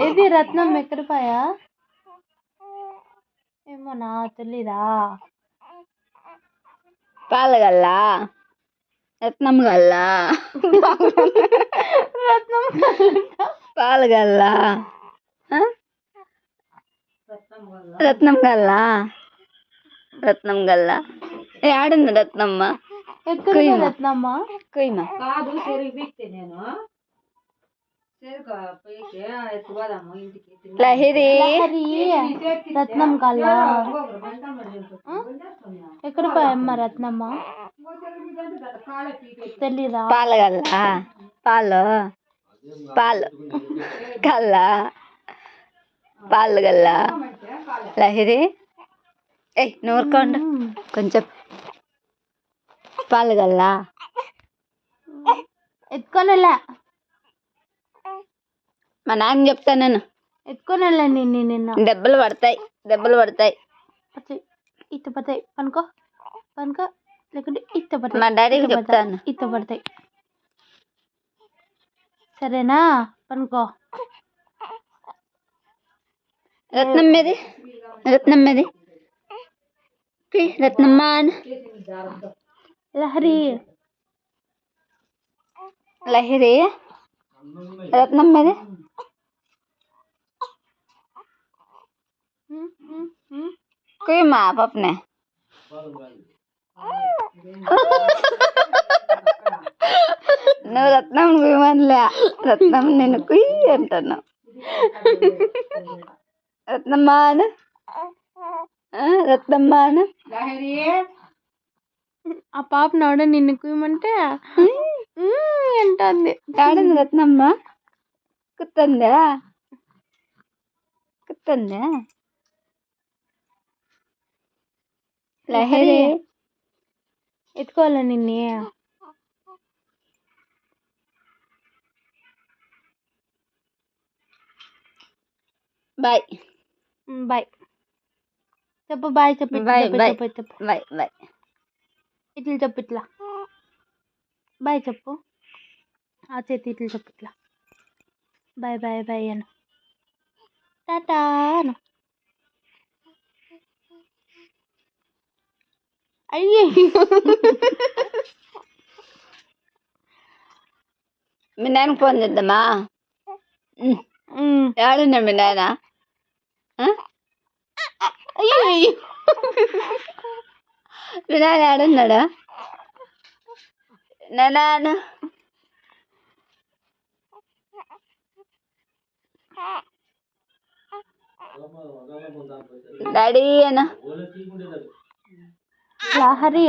ఇది రత్నం ఎక్కడిపాయా ఏమో నా తెలీదా. పాలగల్లా రత్నం గల్లా రత్నం పాలగల్లా రత్నం గల్లా రత్నం గల్లా ఆడింది రత్నమ్మ ఎక్కడ రత్నమ్మ కుయ్యమ్మ కాదు చెరిగితే నేను లహిరి రత్నం కల్లా ఎక్కడ పోయమ్మ రత్నమ్మ తెలీదా. పాలగల్లా పాలు పాలు కల్లా పాలు గల్లా లహిరి నూరుకోండి కొంచెం పాలు గల్లా ఎత్తుకొనిలే మా నాన్న చెప్తాను నేను ఎత్తుకొనిలే నిన్న దెబ్బలు పడతాయి ఇత్త పడతాయి పనుకో పనుకో లేకుంటే ఇత్త పడతాయి. మా డాడీకి చెప్తాను ఇత్త పడతాయి సరేనా పనుకో. రత్నం మీది రత్నం మీది రత్నమ్మ లహరి లహిరి రత్నం మీది కుయ్యమ్మా పప్పునే నువ్వు రత్నం కుయ్యమనిలే రత్నం నేను కుయ్యి అంటాను. రత్నమ్మాను రత్నమ్మాను ఆ పాప నాడ నిన్ను కుయమంటే అంటుంది. ఆడింది రత్నమ్మ కుత్తందా కుత్తందా లహరి ఎత్తుకోవాలా నిన్నే బాయ్ బాయ్ చెప్పు బాయ్ చెప్పు బాయ్ బాయ్ చెప్పు బాయ్ బాయ్ ఇట్లా చెప్పు ఇట్లా బాయ్ చెప్పు ఆ చేతి ఇట్లా చెప్పు ఇట్లా బాయ్ బాయ్ బాయ్ అను టాటా అను. అయ్యో మీ నాన్నకి ఫోన్ చేద్దామా ఏడున్నా మీ నాయన అయ్యో మీ నాన్న ఏడున్నాడా నాన్న డాడీ అన్న లహరి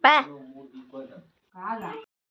బా